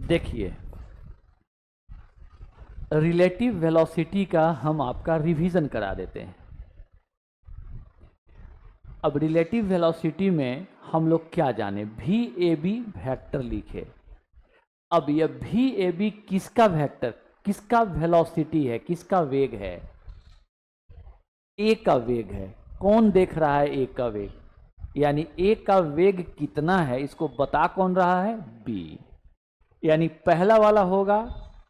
देखिए, relative velocity का हम आपका रिवीजन करा देते हैं। अब रिलेटिव वेलोसिटी में हम लोग क्या जाने, वी ए बी वेक्टर लिखे। अब यह वी ए बी किसका वेक्टर, किसका वेलोसिटी है, किसका वेग है? ए का वेग है। कौन देख रहा है ए का वेग? यानी ए का वेग कितना है इसको बता कौन रहा है? बी। यानी पहला वाला होगा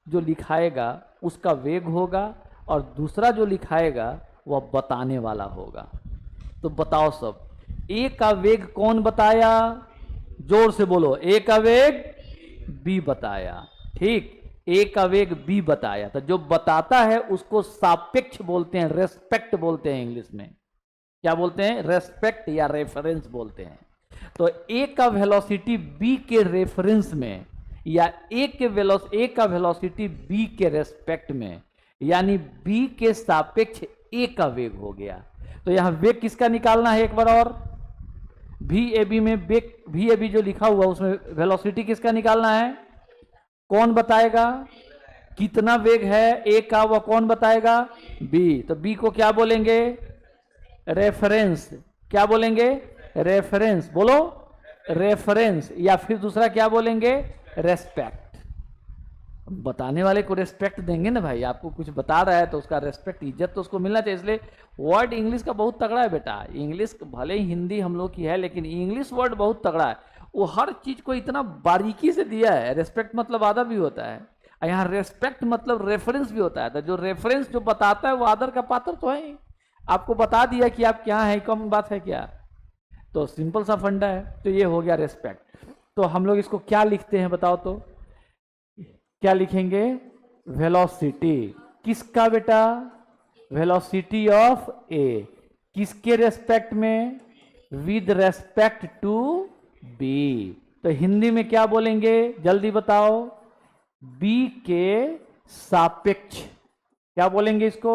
जो लिखाएगा उसका वेग होगा, और दूसरा जो लिखाएगा वह बताने वाला होगा। तो बताओ सब, ए का वेग कौन बताया? जोर से बोलो, ए का वेग बी बताया। ठीक, ए का वेग बी बताया। तो जो बताता है उसको सापेक्ष बोलते हैं, रेस्पेक्ट बोलते हैं इंग्लिश में। क्या बोलते हैं? रेस्पेक्ट या रेफरेंस बोलते हैं। तो ए का वेलोसिटी बी के रेफरेंस में, या ए का वेलोसिटी बी के रेस्पेक्ट में, यानी बी के सापेक्ष ए का वेग हो गया। तो यहां वेग किसका निकालना है एक बार और? वी ए बी में वेग, वी ए बी जो लिखा हुआ उसमें वेलोसिटी किसका निकालना है? कौन बताएगा? कितना वेग है ए का, वह कौन बताएगा? बी। तो बी को क्या बोलेंगे? रेफरेंस। क्या बोलेंगे? रेफरेंस। बोलो, रेफरेंस। या फिर दूसरा क्या बोलेंगे? रेस्पेक्ट। बताने वाले को रेस्पेक्ट देंगे ना भाई, आपको कुछ बता रहा है तो उसका रेस्पेक्ट, इज्जत तो उसको मिलना चाहिए। इसलिए वर्ड इंग्लिश का बहुत तगड़ा है बेटा। इंग्लिश भले ही हिंदी हम लोग की है, लेकिन इंग्लिश वर्ड बहुत तगड़ा है। वो हर चीज को इतना बारीकी से दिया है। रेस्पेक्ट मतलब आदर भी होता है, और यहाँ रेस्पेक्ट मतलब रेफरेंस भी होता है। तो जो रेफरेंस जो बताता है वो आदर का पात्र तो है ही। आपको बता दिया कि आप क्या है, कम बात है क्या? तो सिंपल सा फंडा है। तो ये हो गया रेस्पेक्ट। तो हम लोग इसको क्या लिखते हैं बताओ तो? क्या लिखेंगे? वेलोसिटी। किसका बेटा? Velocity of A. किसके रेस्पेक्ट में? With respect to B. तो हिंदी में क्या बोलेंगे जल्दी बताओ? बी के सापेक्ष। क्या बोलेंगे इसको?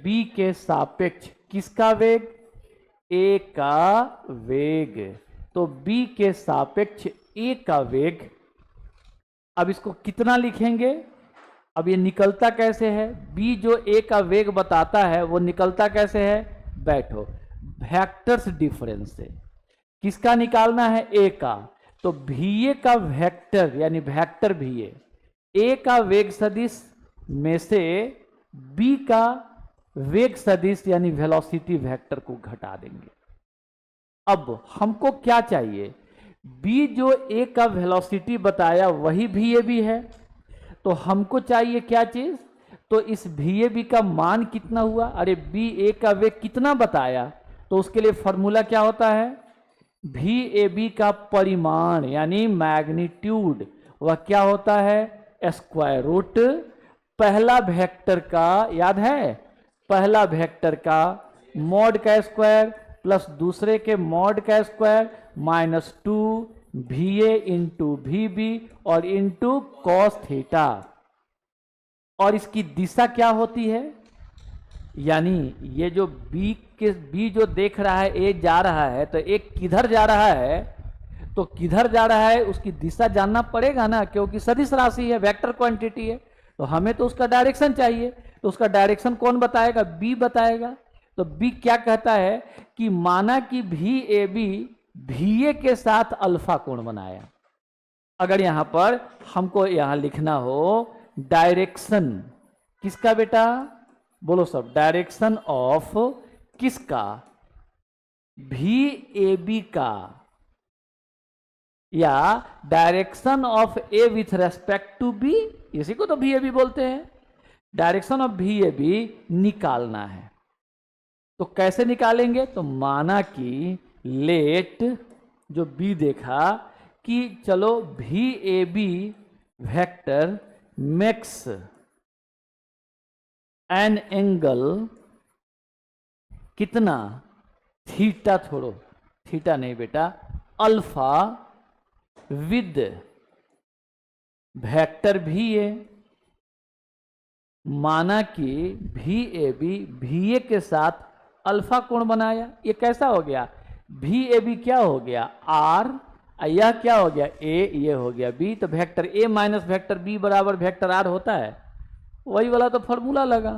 बी के सापेक्ष। किसका वेग? ए का वेग। तो बी के सापेक्ष ए का वेग। अब इसको कितना लिखेंगे? अब ये निकलता कैसे है? बी जो ए का वेग बताता है वो निकलता कैसे है? बैठो, वेक्टर्स डिफरेंस से। किसका निकालना है? ए का। तो वी ए का वेक्टर, यानी वेक्टर वी ए का वेग सदिश में से बी का वेग सदिश यानी वेलोसिटी वेक्टर को घटा देंगे। अब हमको क्या चाहिए? बी जो ए का वेलोसिटी बताया वही वी ए बी है। तो हमको चाहिए क्या चीज? तो इस वी ए बी का मान कितना हुआ? अरे बी ए का वेग कितना बताया? तो उसके लिए फॉर्मूला क्या होता है? वी ए बी का परिमाण यानी मैग्नीट्यूड, वह क्या होता है? स्क्वायर रूट पहला वेक्टर का, याद है? पहला वेक्टर का मॉड का स्क्वायर प्लस दूसरे के मॉड का square minus 2 V A into V B और इंटू कॉस थीटा। और इसकी दिशा क्या होती है? यानी ये जो बी जो देख रहा है ए जा रहा है, तो ए किधर जा रहा है? तो किधर जा रहा है उसकी दिशा जानना पड़ेगा ना, क्योंकि सदिश राशि है, वेक्टर क्वांटिटी है। तो हमें तो उसका डायरेक्शन चाहिए। तो उसका डायरेक्शन कौन बताएगा? बी बताएगा। तो बी क्या कहता है कि माना कि V A B V A के साथ अल्फा कोण बनाया। अगर यहां पर हमको यहां लिखना हो डायरेक्शन किसका बेटा? बोलो सब, डायरेक्शन ऑफ किसका? वी ए बी का, या direction of A with respect to B, इसी को तो वी ए बी बोलते हैं। Direction of V A B निकालना है। तो कैसे निकालेंगे? तो माना कि लेट जो बी देखा कि चलो V A B vector makes an angle कितना? थीटा, छोड़ो थीटा नहीं बेटा, alpha with vector V A. माना कि V A B V A के साथ अल्फा कोण बनाया। ये कैसा हो गया? वी ए बी क्या हो गया? आर यह क्या हो गया, ए, ये हो गया बी, तो vector A minus vector B बराबर वेक्टर आर होता है, वही वाला तो फॉर्मूला लगा।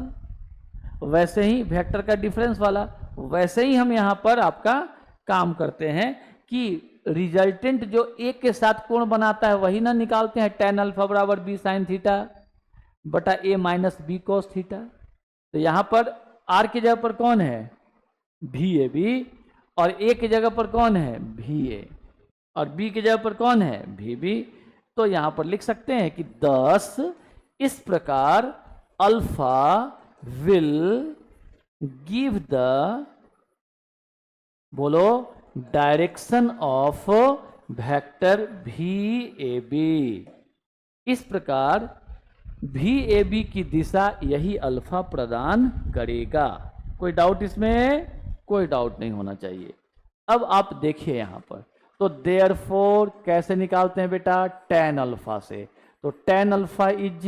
वैसे ही वेक्टर का डिफरेंस वाला, वैसे ही हम यहाँ पर आपका काम करते हैं कि रिजल्टेंट जो ए के साथ कोण बनाता है वही ना निकालते हैं, tan अल्फा बराबर बी साइन थीटा बटा ए माइनस बी कॉस थीटा। तो यहाँ पर आर की जगह पर कौन है, भी ए बी, और ए की जगह पर कौन है, भी ए, और बी की जगह पर कौन है, भी बी। तो यहाँ पर लिख सकते हैं कि 10 इस प्रकार अल्फा विल गिव द, बोलो, डायरेक्शन ऑफ वेक्टर भी ए बी। इस प्रकार भी ए बी की दिशा यही अल्फा प्रदान करेगा। कोई डाउट इसमें, कोई डाउट नहीं होना चाहिए। अब आप देखिए यहां पर, तो देयरफॉर कैसे निकालते हैं बेटा, tan अल्फा से, तो tan अल्फा इज,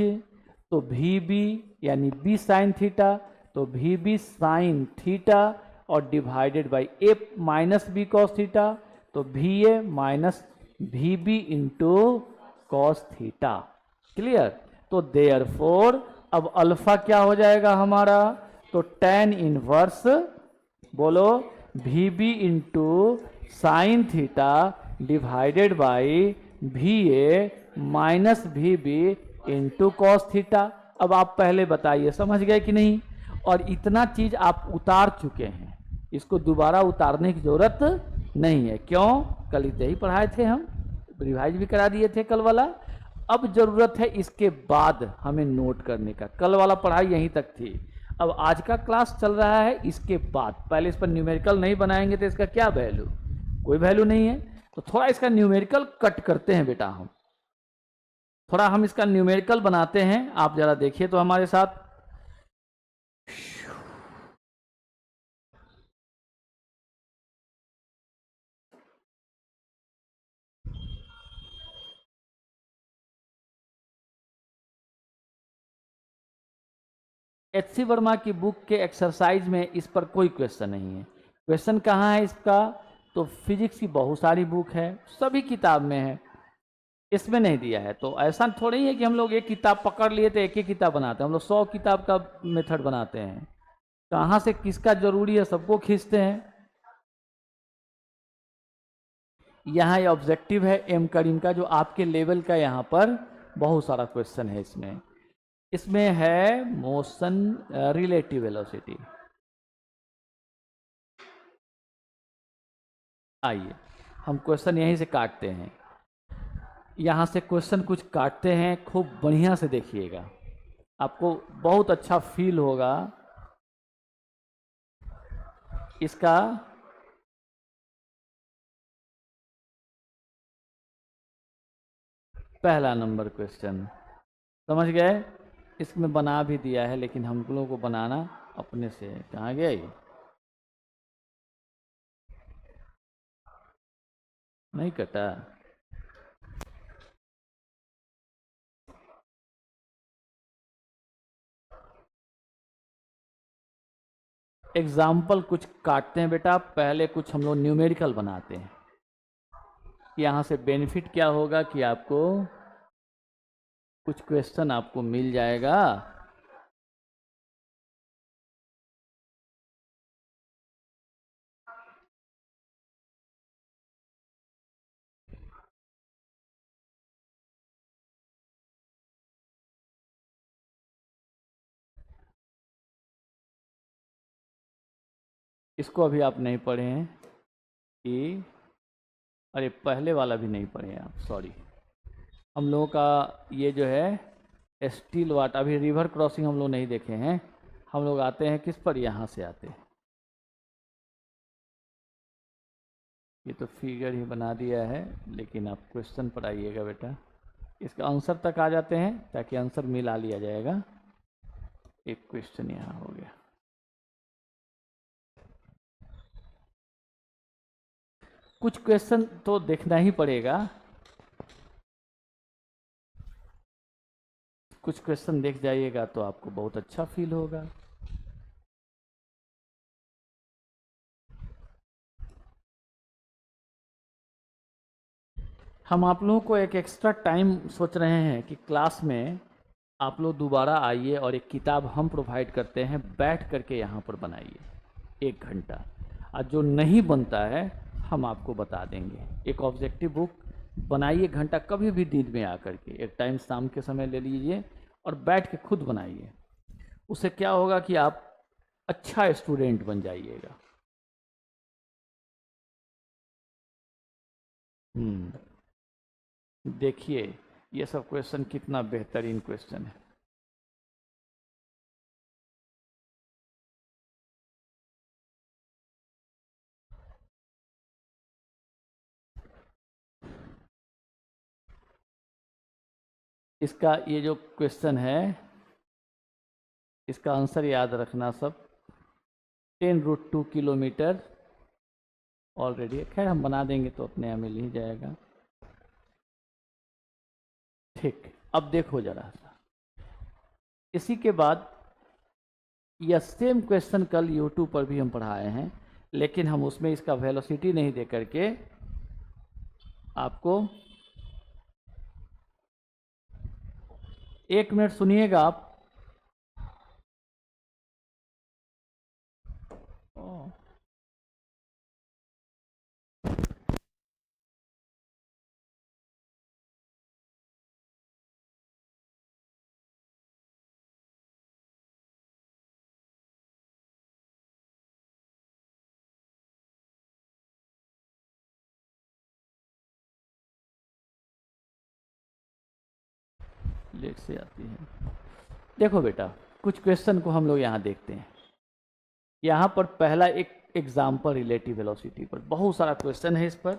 तो भी बी यानी बी साइन थीटा, तो भी बी साइन थीटा और divided by A minus B cos theta, तो V A minus V B into cos theta. Clear. तो देयरफॉर अब alpha क्या हो जाएगा हमारा, तो tan इनवर्स, बोलो, V B into sine theta divided by V A minus V B into cos theta. अब आप पहले बताइए समझ गए कि नहीं, और इतना चीज आप उतार चुके हैं, इसको दोबारा उतारने की जरूरत नहीं है। क्यों, कल इतने ही पढ़ाए थे हम, रिवाइज भी करा दिए थे कल वाला। अब जरूरत है इसके बाद हमें नोट करने का, कल वाला पढ़ाई यहीं तक थी, अब आज का क्लास चल रहा है इसके बाद। पहले इस पर न्यूमेरिकल नहीं बनाएंगे तो इसका क्या वैल्यू, कोई वैल्यू नहीं है। तो थोड़ा इसका न्यूमेरिकल कट करते हैं बेटा, हम थोड़ा हम इसका न्यूमेरिकल बनाते हैं। आप जरा देखिए तो हमारे साथ, एच.सी. वर्मा की बुक के एक्सरसाइज में इस पर कोई क्वेश्चन नहीं है। क्वेश्चन कहाँ है इसका, तो फिजिक्स की बहुत सारी बुक है, सभी किताब में है, इसमें नहीं दिया है। तो ऐसा थोड़ा ही है कि हम लोग एक किताब पकड़ लिए तो एक ही किताब बनाते हैं, हम लोग 100 किताब का मेथड बनाते हैं। कहाँ से किसका जरूरी है सबको खींचते हैं। यहाँ ये ऑब्जेक्टिव है एम करीम का, जो आपके लेवल का, यहाँ पर बहुत सारा क्वेश्चन है इसमें। इसमें है मोशन रिलेटिव वेलोसिटी। आइए हम क्वेश्चन यहीं से काटते हैं, यहाँ से क्वेश्चन कुछ काटते हैं, खूब बढ़िया से देखिएगा, आपको बहुत अच्छा फील होगा इसका। पहला नंबर क्वेश्चन समझ गए, इसमें बना भी दिया है, लेकिन हम लोगों को बनाना अपने से है। कहाँ गया ये, नहीं कटा। एग्जाम्पल कुछ काटते हैं बेटा, पहले कुछ हम लोग न्यूमेरिकल बनाते हैं। यहाँ से बेनिफिट क्या होगा कि आपको कुछ क्वेश्चन आपको मिल जाएगा। इसको अभी आप नहीं पढ़े हैं कि, अरे पहले वाला भी नहीं पढ़े हैं आप, सॉरी। हम लोगों का ये जो है स्टील वाट, अभी रिवर क्रॉसिंग हम लोग नहीं देखे हैं। हम लोग आते हैं किस पर, यहाँ से आते हैं। ये तो फिगर ही बना दिया है, लेकिन आप क्वेश्चन पर आइएगा बेटा, इसका आंसर तक आ जाते हैं ताकि आंसर मिला लिया जाएगा। एक क्वेश्चन यहाँ हो गया, कुछ क्वेश्चन तो देखना ही पड़ेगा, कुछ क्वेश्चन देख जाइएगा तो आपको बहुत अच्छा फील होगा। हम आप लोगों को एक एक्स्ट्रा टाइम सोच रहे हैं कि क्लास में आप लोग दोबारा आइए और एक किताब हम प्रोवाइड करते हैं, बैठ करके यहाँ पर बनाइए 1 घंटा। और जो नहीं बनता है हम आपको बता देंगे। एक ऑब्जेक्टिव बुक बनाइए, 1 घंटा कभी भी दिन में आकर के, एक टाइम शाम के समय ले लीजिए और बैठ के खुद बनाइए। उससे क्या होगा कि आप अच्छा स्टूडेंट बन जाइएगा। देखिए ये सब क्वेश्चन कितना बेहतरीन क्वेश्चन है। इसका ये जो क्वेश्चन है इसका आंसर याद रखना सब। 10√2 किलोमीटर ऑलरेडी, खैर हम बना देंगे तो अपने यहाँ मिल ही जाएगा। ठीक, अब देखो जरा सा, इसी के बाद यह सेम क्वेश्चन कल यूट्यूब पर भी हम पढ़ाए हैं, लेकिन हम उसमें इसका वेलोसिटी नहीं दे करके आपको 1 मिनट सुनिएगा आप। लेट से आती है। देखो बेटा, कुछ क्वेश्चन को हम लोग यहाँ देखते हैं। यहाँ पर पहला एक एग्जाम्पल रिलेटिव वेलोसिटी पर, बहुत सारा क्वेश्चन है इस पर।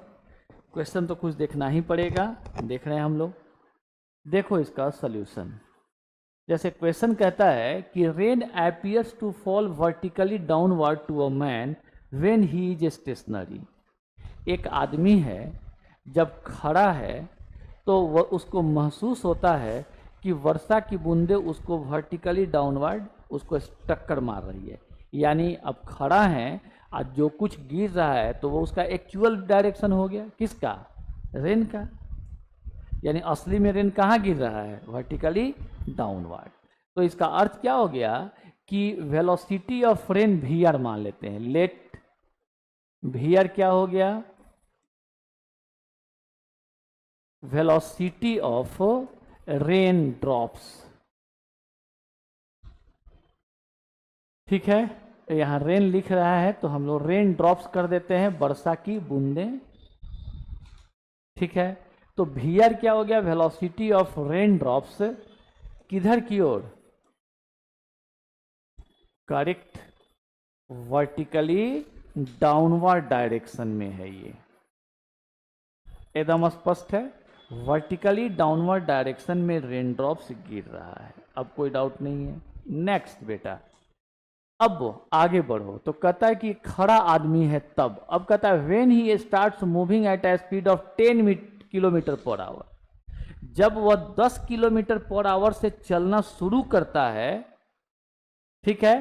क्वेश्चन तो कुछ देखना ही पड़ेगा, देख रहे हैं हम लोग। देखो इसका सॉल्यूशन। जैसे क्वेश्चन कहता है कि rain appears to fall vertically downward to a man when he is stationary. एक आदमी है, जब खड़ा है तो वह उसको महसूस होता है कि वर्षा की बूंदें उसको वर्टिकली डाउनवर्ड उसको टक्कर मार रही है। यानी अब खड़ा है और जो कुछ गिर रहा है तो वो उसका एक्चुअल डायरेक्शन हो गया, किसका? रेन का। यानी असली में रेन कहाँ गिर रहा है? Vertically downward. तो इसका अर्थ क्या हो गया कि velocity of rain V R मान लेते हैं। लेट वी आर क्या हो गया? Velocity of rain drops. ठीक है, यहाँ रेन लिख रहा है तो हम लोग रेन ड्रॉप्स कर देते हैं, वर्षा की बूंदें। ठीक है, तो वी आर क्या हो गया? वेलोसिटी ऑफ रेन ड्रॉप्स किधर की ओर? करेक्ट, वर्टिकली डाउनवर्ड डायरेक्शन में है। ये एकदम स्पष्ट है, वर्टिकली डाउनवर्ड डायरेक्शन में रेन ड्रॉप्स गिर रहा है। अब कोई डाउट नहीं है। नेक्स्ट बेटा, अब आगे बढ़ो तो कहता है कि खड़ा आदमी है तब। अब कहता है when he starts moving at A speed of 10 kilometre per our. जब वह 10 किलोमीटर पर आवर से चलना शुरू करता है, ठीक है,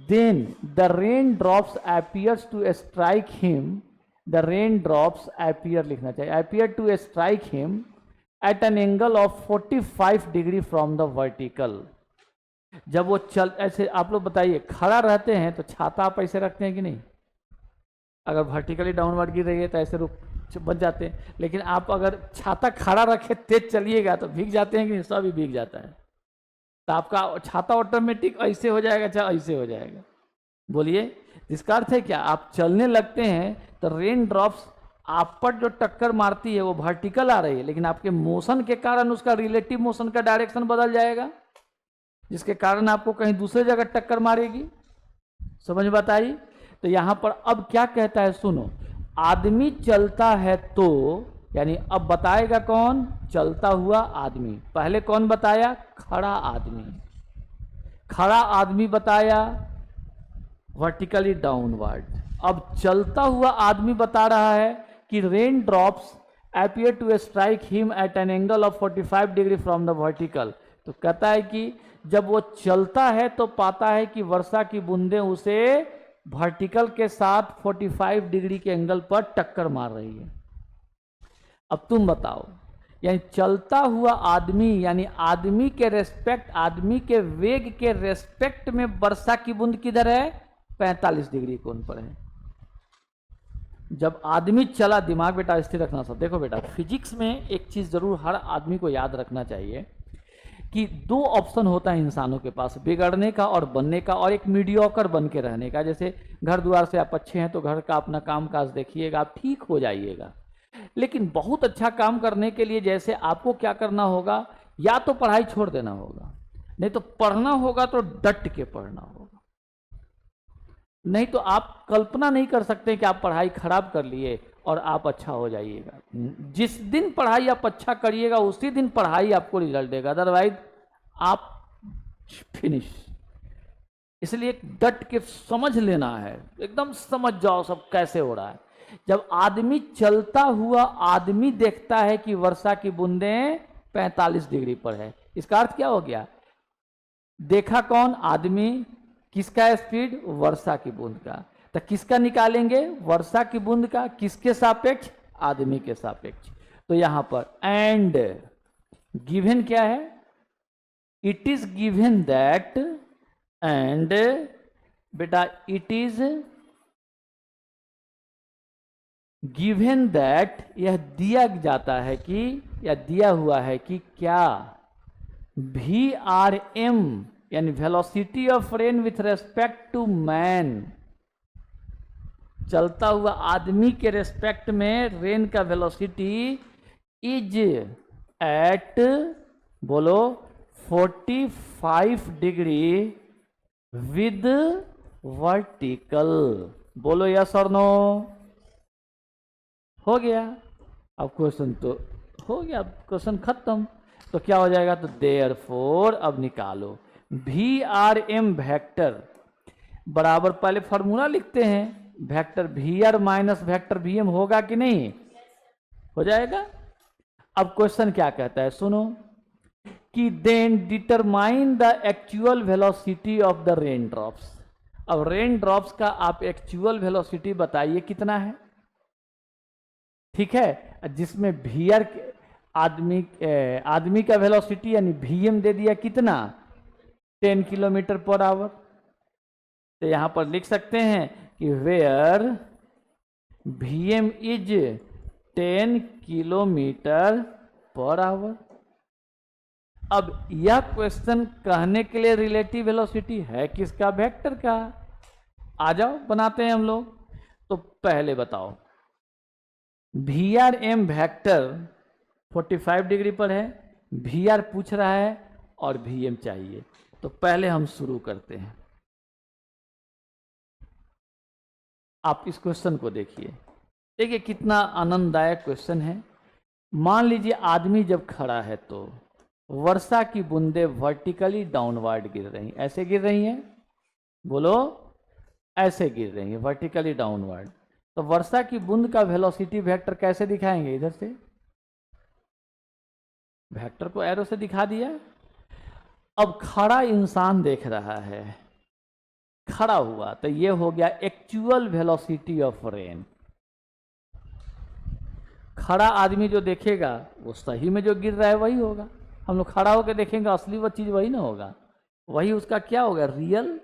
then the rain drops appears to strike him. The rain drops appear लिखना चाहिए, appear to strike him at an angle of 45 degree from the vertical. जब वो चल, ऐसे आप लोग बताइए, खड़ा रहते हैं तो छाता आप ऐसे रखते हैं कि नहीं? अगर वर्टिकली डाउनवर्ड गिर रही है तो ऐसे रुक बच जाते हैं, लेकिन आप अगर छाता खड़ा रखे तेज चलिएगा तो भीग जाते हैं कि नहीं? सब ही भीग जाता है। तो आपका छाता ऑटोमेटिक ऐसे हो जाएगा, चाहे ऐसे हो जाएगा। बोलिए, इसका अर्थ है क्या? आप चलने लगते हैं तो रेन ड्रॉप्स आप पर जो टक्कर मारती है वो वर्टिकल आ रही है, लेकिन आपके मोशन के कारण उसका रिलेटिव मोशन का डायरेक्शन बदल जाएगा, जिसके कारण आपको कहीं दूसरे जगह टक्कर मारेगी। समझ में बताइए? तो यहां पर अब क्या कहता है, सुनो। आदमी चलता है तो, यानी अब बताएगा कौन? चलता हुआ आदमी। पहले कौन बताया? खड़ा आदमी। खड़ा आदमी बताया वर्टिकली डाउनवर्ड। अब चलता हुआ आदमी बता रहा है कि rain drops appear to strike him at an angle of 45 degree from the vertical. तो कहता है कि जब वो चलता है तो पाता है कि वर्षा की बूंदें उसे वर्टिकल के साथ 45 डिग्री के एंगल पर टक्कर मार रही है। अब तुम बताओ, यानी चलता हुआ आदमी, यानी आदमी के रेस्पेक्ट, आदमी के वेग के रेस्पेक्ट में वर्षा की बूंद किधर है? 45 डिग्री कोण पर है। जब आदमी चला, दिमाग बेटा स्थिर रखना सब। देखो बेटा, फिजिक्स में एक चीज जरूर हर आदमी को याद रखना चाहिए कि दो ऑप्शन होता है इंसानों के पास, बिगड़ने का और बनने का, और एक मीडियोकर बन के रहने का। जैसे घर द्वार से आप अच्छे हैं तो घर का अपना काम काज देखिएगा, आप ठीक हो जाइएगा। लेकिन बहुत अच्छा काम करने के लिए जैसे आपको क्या करना होगा, या तो पढ़ाई छोड़ देना होगा, नहीं तो पढ़ना होगा तो डट के पढ़ना होगा। नहीं तो आप कल्पना नहीं कर सकते कि आप पढ़ाई खराब कर लिए और आप अच्छा हो जाइएगा। जिस दिन पढ़ाई आप अच्छा करिएगा उसी दिन पढ़ाई आपको रिजल्ट देगा, अदरवाइज आप फिनिश। इसलिए डट के समझ लेना है, एकदम समझ जाओ सब कैसे हो रहा है। जब आदमी चलता हुआ आदमी देखता है कि वर्षा की बूंदें 45 डिग्री पर है, इसका अर्थ क्या हो गया? देखा कौन? आदमी। किसका स्पीड? वर्षा की बूंद का। तो किसका निकालेंगे? वर्षा की बूंद का। किसके सापेक्ष? आदमी के सापेक्ष। तो यहां पर एंड गिवन क्या है? It is given that, and बेटा इट इज गिवन दैट, यह दिया जाता है कि, या दिया हुआ है कि क्या VRM यानी velocity of rain with respect to man, चलता हुआ आदमी के रेस्पेक्ट में रेन का वेलोसिटी इज एट, बोलो, 45 डिग्री विद वर्टिकल। बोलो यस और नो। हो गया। अब क्वेश्चन तो हो गया, क्वेश्चन खत्म। तो क्या हो जाएगा? तो देयरफॉर अब निकालो VRM वेक्टर बराबर, पहले फॉर्मूला लिखते हैं, vector VR minus vector VM होगा कि नहीं? हो जाएगा। अब क्वेश्चन क्या कहता है सुनो, कि then determine the actual velocity of the rain drops. अब रेन ड्रॉप्स का आप एक्चुअल वेलोसिटी बताइए कितना है, ठीक है? जिसमें VR आदमी का वेलोसिटी यानी VM दे दिया कितना? 10 किलोमीटर पर आवर। तो यहां पर लिख सकते हैं कि where VM is 10 kilometre per hour. अब यह क्वेश्चन कहने के लिए रिलेटिव वेलोसिटी है किसका? वेक्टर का। आ जाओ बनाते हैं हम लोग। तो पहले बताओ, VRM वेक्टर 45 डिग्री पर है, VR पूछ रहा है और VM चाहिए। तो पहले हम शुरू करते हैं। आप इस क्वेश्चन को देखिए, देखिए कितना आनंददायक क्वेश्चन है। मान लीजिए आदमी जब खड़ा है तो वर्षा की बूंदें वर्टिकली डाउनवर्ड गिर रही, ऐसे गिर रही हैं, बोलो, ऐसे गिर रही हैं वर्टिकली डाउनवर्ड। तो वर्षा की बूंद का वेलोसिटी वेक्टर कैसे दिखाएंगे? इधर से वेक्टर को एरो से दिखा दिया। अब खड़ा इंसान देख रहा है, खड़ा हुआ, तो ये हो गया एक्चुअल वेलोसिटी ऑफ रेन। खड़ा आदमी जो देखेगा वो सही में जो गिर रहा है वही होगा। हम लोग खड़ा होकर देखेंगे, असली वो चीज वही ना होगा, वही उसका क्या होगा? रियल।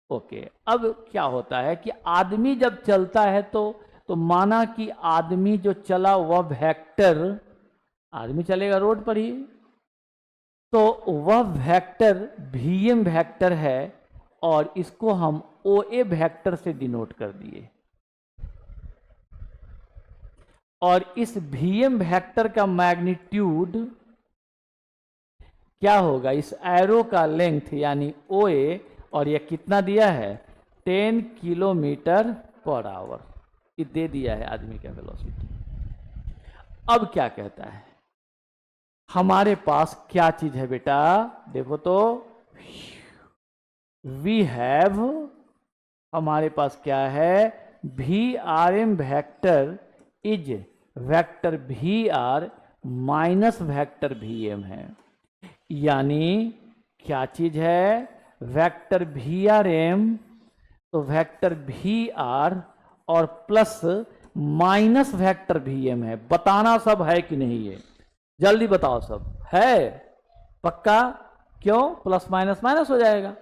ओके। अब क्या होता है कि आदमी जब चलता है तो माना कि आदमी जो चला वह वेक्टर, आदमी चलेगा रोड पर ही, तो वह वेक्टर VM वेक्टर है और इसको हम OA वेक्टर से डिनोट कर दिए। और इस VM वेक्टर का मैग्नीट्यूड क्या होगा? इस एरो का लेंथ यानी OA, और यह कितना दिया है? 10 किलोमीटर पर आवर। ये दे दिया है आदमी का वेलोसिटी। अब क्या कहता है? हमारे पास क्या चीज है बेटा? देखो तो, वी हैव, हमारे पास क्या है? VRM vector is vector VR minus vector VM है। यानी क्या चीज है? वेक्टर VRM तो वेक्टर VR और प्लस माइनस वेक्टर वीएम है। बताना सब है कि नहीं है, जल्दी बताओ सब है पक्का? क्यों? प्लस माइनस माइनस हो जाएगा।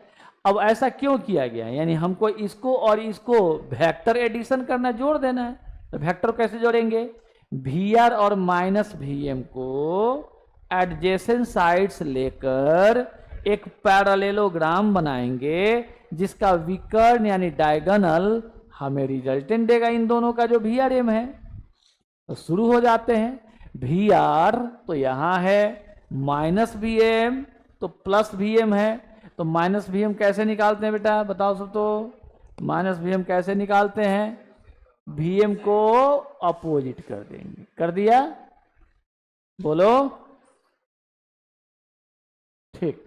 अब ऐसा क्यों किया गया? यानी हमको इसको और इसको वेक्टर एडिशन करना, जोड़ देना है। तो वेक्टर कैसे जोड़ेंगे? वी आर और माइनस वी एम को एडजेसेंट साइड्स लेकर एक पैरेललोग्राम बनाएंगे जिसका विकर्ण यानी डायगोनल हमें रिजल्टेंट देगा इन दोनों का जो वी आर एम है। तो शुरू हो जाते हैं। वी आर तो यहां है, माइनस वी एम तो प्लस वी एम है। तो माइनस वी एम कैसे निकालते हैं बेटा, बताओ सब। तो माइनस वी एम कैसे निकालते हैं? वी एम को अपोजिट कर देंगे। कर दिया? बोलो। ठीक,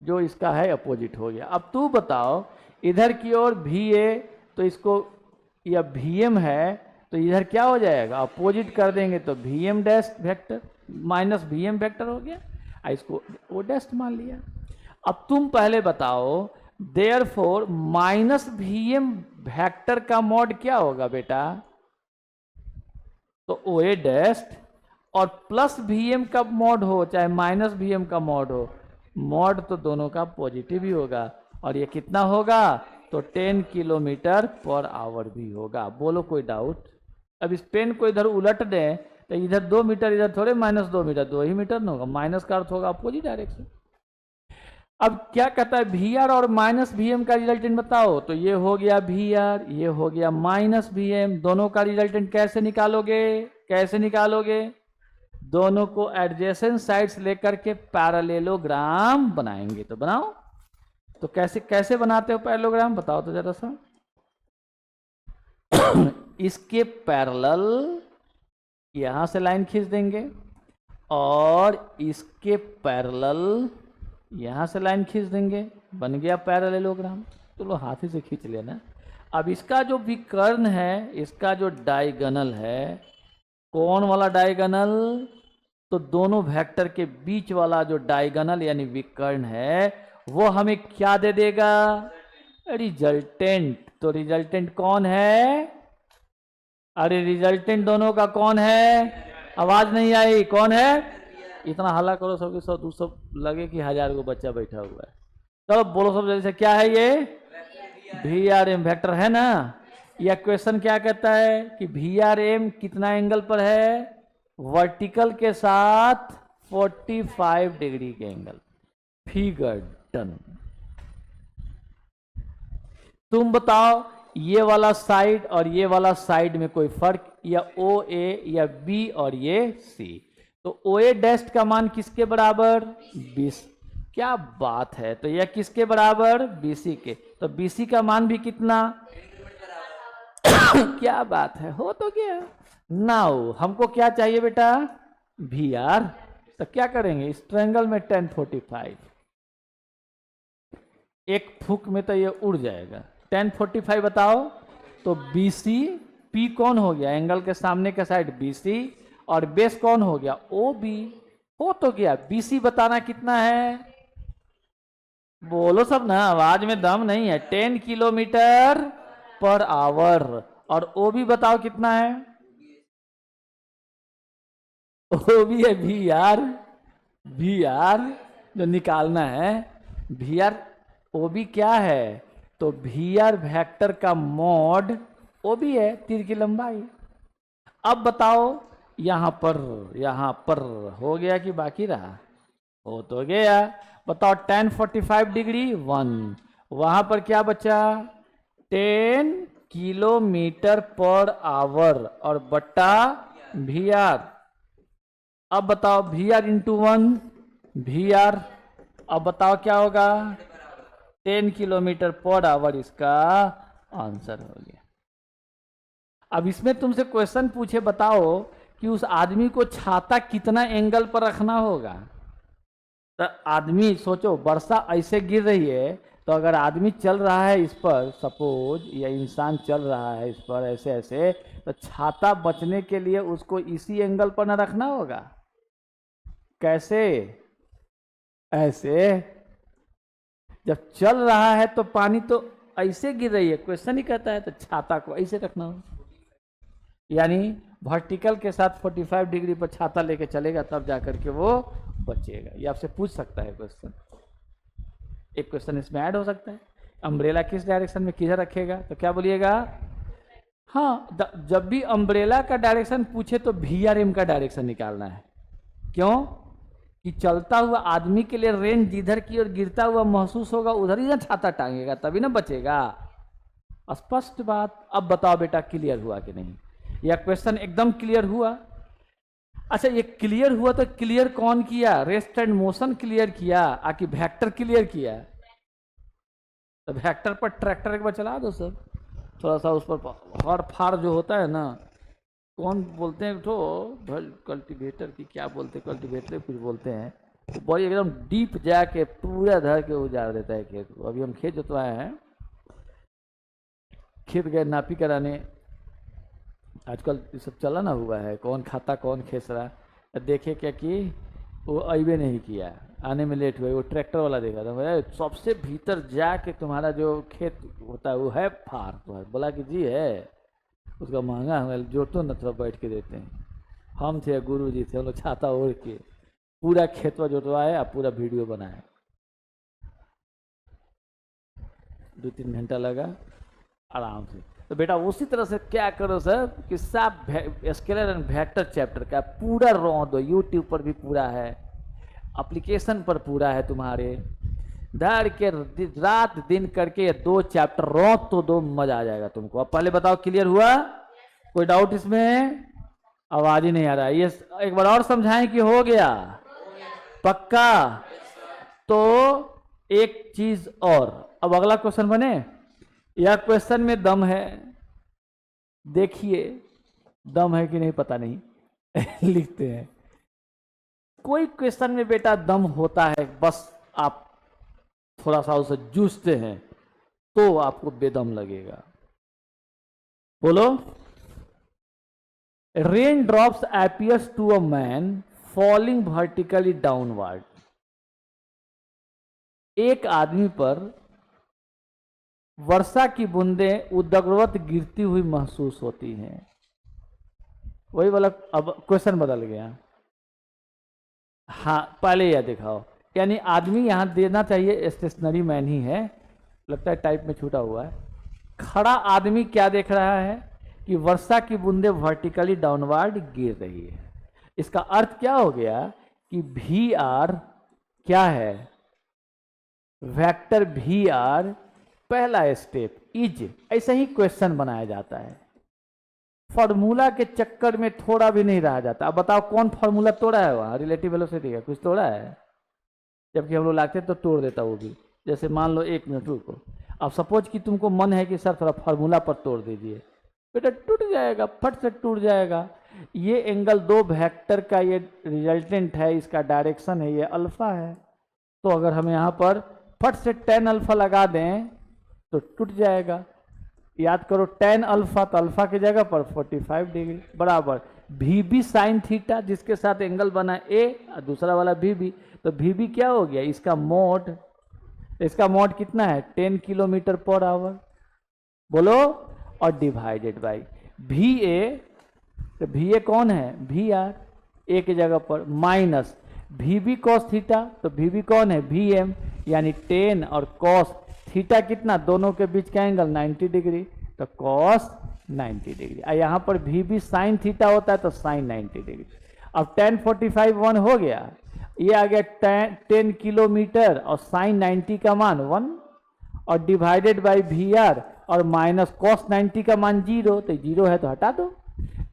जो इसका है अपोजिट हो गया। अब तू बताओ, इधर की ओर वी ए, तो इसको या वी एम है तो इधर क्या हो जाएगा? अपोजिट कर देंगे तो V M dash vector minus V M vector हो गया। इसको ओ डैश मान लिया। अब तुम पहले बताओ, therefore minus V M vector का मॉड क्या होगा बेटा? तो ओ ए डैश, और प्लस वी एम का मॉड हो चाहे माइनस वी एम का मॉड हो, मॉड तो दोनों का पॉजिटिव ही होगा। और ये कितना होगा? तो 10 किलोमीटर पर आवर भी होगा। बोलो कोई डाउट? अब इस पेन को इधर उलट दें तो इधर 2 मीटर, इधर थोड़े माइनस 2 मीटर, 2 ही मीटर ना होगा। माइनस का अर्थ होगा अपोजिट डायरेक्शन। अब क्या कहता है? वी आर और माइनस वी एम का रिजल्टेंट बताओ। तो ये हो गया वी आर, ये हो गया माइनस वी एम। दोनों का रिजल्टेंट कैसे निकालोगे? कैसे निकालोगे? दोनों को एडजेसेंट साइड्स लेकर के पैरेललोग्राम बनाएंगे। तो बनाओ। तो कैसे कैसे बनाते हो पैरेललोग्राम, बताओ तो जरा सा। इसके पैरेलल यहां से लाइन खींच देंगे और इसके पैरेलल यहां से लाइन खींच देंगे। बन गया पैरेललोग्राम। चलो हाथ ही से खींच लेना। अब इसका जो विकर्ण है, इसका जो डायगोनल है, कौन वाला डायगोनल? तो दोनों वेक्टर के बीच वाला जो डायगोनल यानी विकर्ण है वो हमें क्या दे देगा? रिजल्टेंट। तो रिजल्टेंट कौन है? अरे रिजल्टेंट दोनों का कौन है? आवाज नहीं आई, कौन है? इतना हल्ला करो सबके सब, तू सब लगे कि 1000 को बच्चा बैठा हुआ है। चलो बोलो सब जल्दी से, क्या है ये? वी आर एम वेक्टर है ना। यह क्वेश्चन क्या कहता है कि वी आर एम कितना एंगल पर है? वर्टिकल के साथ 45 डिग्री के एंगल। Figure done. तुम बताओ, ये वाला साइड और ये वाला साइड में कोई फर्क, या ओ ए या बी और ये सी? तो ओ ए डैश का मान किसके बराबर? 20। क्या बात है। तो यह किसके बराबर? बीसी के। तो बीसी का मान भी कितना? क्या बात है, हो तो गया। नाउ हमको क्या चाहिए बेटा? V R. तो क्या करेंगे? इस ट्रायंगल में 1045, एक फूक में तो ये उड़ जाएगा। 1045 बताओ। तो BC, P कौन हो गया? एंगल के सामने का साइड BC, और बेस कौन हो गया? OB। हो तो गया। BC बताना कितना है? बोलो सब ना, आवाज में दम नहीं है। 10 किलोमीटर पर आवर। और OB बताओ कितना है? OB है VR। VR जो निकालना है, VR OB क्या है? तो VR वेक्टर का मॉड OB है, तीर की लंबाई। अब बताओ, यहां पर हो गया कि बाकी रहा? हो तो गया। बताओ 1045 डिग्री 1, वहां पर क्या बचा? 10 किलोमीटर पर आवर और बट्टा VR। अब बताओ VR इंटू 1 VR। अब बताओ क्या होगा? 10 किलोमीटर पर आवर इसका आंसर हो गया। अब इसमें तुमसे क्वेश्चन पूछे, बताओ कि उस आदमी को छाता कितना एंगल पर रखना होगा? तो आदमी सोचो, वर्षा ऐसे गिर रही है, तो अगर आदमी चल रहा है इस पर, सपोज, या इंसान चल रहा है इस पर ऐसे ऐसे, तो छाता बचने के लिए उसको इसी एंगल पर ना रखना होगा? कैसे? ऐसे। जब चल रहा है तो पानी तो ऐसे गिर रही है, क्वेश्चन ही कहता है, तो छाता को ऐसे रखना हो। यानी वर्टिकल के साथ 45 डिग्री पर छाता लेके चलेगा तब जाकर के वो बचेगा। ये आपसे पूछ सकता है क्वेश्चन, एक क्वेश्चन इसमें ऐड हो सकता है। अम्ब्रेला किस डायरेक्शन में किधर रखेगा, तो क्या बोलिएगा? हाँ, जब भी अम्ब्रेला का डायरेक्शन पूछे तो VRM का डायरेक्शन निकालना है। क्यों? कि चलता हुआ आदमी के लिए रेन जिधर की ओर गिरता हुआ महसूस होगा उधर ही ना छाता टांगेगा, तभी ना बचेगा। स्पष्ट बात। अब बताओ बेटा, क्लियर हुआ कि नहीं? यह क्वेश्चन एकदम क्लियर हुआ? अच्छा, ये क्लियर हुआ तो क्लियर कौन किया? रेस्ट एंड मोशन क्लियर किया आकि वेक्टर क्लियर किया? तो वेक्टर पर ट्रैक्टर एक बार चला दो सर, थोड़ा सा उस पर हर फार जो होता है ना, कौन बोलते हैं तो कल्टीवेटर की क्या बोलते हैं, कल्टीवेटर कुछ बोलते हैं, तो बड़ी एकदम डीप जाके पूरा धर के उजाड़ देता है खेत को। अभी हम खेत जोतवाए हैं, खेत गए नापी कराने, आजकल ये सब चला ना हुआ है, कौन खाता कौन खेसरा, देखे क्या कि वो अबे नहीं किया, आने में लेट हुआ। वो ट्रैक्टर वाला देखा था, बोला सबसे भीतर जाके तुम्हारा जो खेत होता है वो है फार, तो है। बोला कि जी है, उसका महंगा है, जोतो न थोड़ा बैठ के देते हैं। हम थे, गुरु जी थे, हम लोग छाता ओढ़ के पूरा खेतवा जोतवाए और पूरा वीडियो बनाए। 2-3 घंटा लगा आराम से। तो बेटा उसी तरह से क्या करो सर कि सब स्केलर एंड वेक्टर चैप्टर का पूरा रौ दो, यूट्यूब पर भी पूरा है, एप्लीकेशन पर पूरा है तुम्हारे, धर के रात दिन करके ये 2 चैप्टर रौ तो दो, मजा आ जाएगा तुमको। अब पहले बताओ क्लियर हुआ? कोई डाउट इसमें? आवाज ही नहीं आ रहा है। ये एक बार और समझाएं कि हो गया? पक्का? तो एक चीज और, अब अगला क्वेश्चन बने। यह क्वेश्चन में दम है, देखिए दम है कि नहीं पता नहीं लिखते हैं। कोई क्वेश्चन में बेटा दम होता है, बस आप थोड़ा सा उसे जूझते हैं तो आपको बेदम लगेगा। बोलो। Rain drops appears to a man falling vertically downward. एक आदमी पर वर्षा की बूंदें उदग्रवत गिरती हुई महसूस होती हैं। वही वाला, अब क्वेश्चन बदल गया। हाँ, पहले यह दिखाओ, यानी आदमी यहां देना चाहिए स्टेशनरी मैन ही है, लगता है टाइप में छूटा हुआ है। खड़ा आदमी क्या देख रहा है कि वर्षा की बूंदें वर्टिकली डाउनवर्ड गिर रही है। इसका अर्थ क्या हो गया कि VR क्या है? वेक्टर VR पहला स्टेप इज। ऐसा ही क्वेश्चन बनाया जाता है, फॉर्मूला के चक्कर में थोड़ा भी नहीं रहा जाता। अब बताओ कौन फॉर्मूला तोड़ा है? वहां रिलेटिव वेलोसिटी का कुछ तोड़ा है? जबकि हम लोग लागते तो तोड़ देता वो भी। जैसे मान लो 1 मिनट रुको, अब सपोज कि तुमको मन है कि सर थोड़ा फार्मूला पर तोड़ दीजिए, बेटा टूट जाएगा, फट से टूट जाएगा। ये एंगल 2 वेक्टर का ये रिजल्टेंट है, इसका डायरेक्शन है, ये अल्फा है। तो अगर हम यहाँ पर फट से tan अल्फा लगा दें तो टूट जाएगा। याद करो tan अल्फा, तो अल्फा की जगह पर 45 डिग्री बराबर VB साइन थीटा, जिसके साथ एंगल बना A और दूसरा वाला VB। तो VB क्या हो गया? इसका मोड, इसका मोड कितना है? 10 किलोमीटर पर आवर। बोलो। और डिवाइडेड बाई VA, तो VA कौन है? VR, A की जगह पर माइनस VB cos थीटा, तो VB कौन है? VM, यानी 10 और cos थीटा कितना? दोनों के बीच का एंगल 90 डिग्री, तो cos 90 डिग्री। और यहाँ पर VB साइन थीटा होता है तो साइन 90 डिग्री। अब tan 45 1 हो गया, ये आ गया 10 किलोमीटर और साइन 90 का मान 1 और डिवाइडेड बाई VR और माइनस cos 90 का मान 0, तो 0 है तो हटा दो,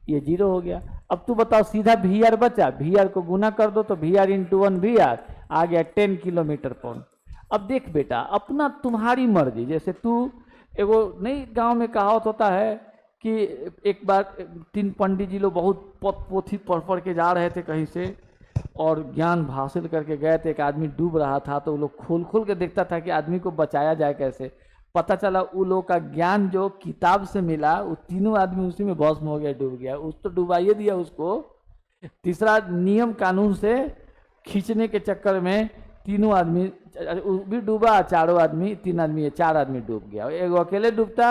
ये 0 हो गया। अब तू बताओ, सीधा VR बचा, VR को गुना कर दो तो VR इंटू 1 VR आ गया 10 किलोमीटर पर। अब देख बेटा, अपना तुम्हारी मर्जी, जैसे तू एगो नहीं, गांव में कहावत होता है कि एक बार 3 पंडित जी लोग बहुत पोथी पढ़ के जा रहे थे कहीं से और ज्ञान हासिल करके गए थे। एक आदमी डूब रहा था तो वो लोग खोल के देखता था कि आदमी को बचाया जाए कैसे। पता चला वो लोग का ज्ञान जो किताब से मिला, वो तीनों आदमी उसी में भस्म हो गया, डूब गया। उस तो डुबाइए दिया उसको, तीसरा नियम कानून से खींचने के चक्कर में तीनों आदमी भी डूबा, 4 आदमी, 3 आदमी, 4 आदमी डूब गया। एगो अकेले डूबता,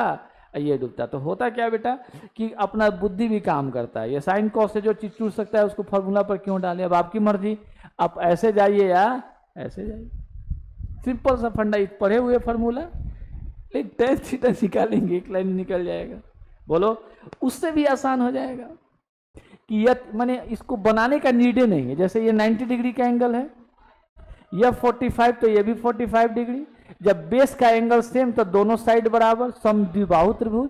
ये डूबता है। तो होता क्या बेटा कि अपना बुद्धि भी काम करता है। ये साइन कॉस से जो चीज छूट सकता है उसको फॉर्मूला पर क्यों डालें? अब आपकी मर्जी, आप ऐसे जाइए या ऐसे जाइए, सिंपल सा फंडा, पढ़े हुए फॉर्मूला, एक टेन थीटा निकालेंगे, एक लाइन निकल जाएगा। बोलो, उससे भी आसान हो जाएगा कि यह माने इसको बनाने का नीड ही नहीं है। जैसे ये 90 डिग्री का एंगल है, यह 45, तो ये भी 45 डिग्री। जब बेस का एंगल सेम तो दोनों साइड बराबर, समद्विबाहु त्रिभुज।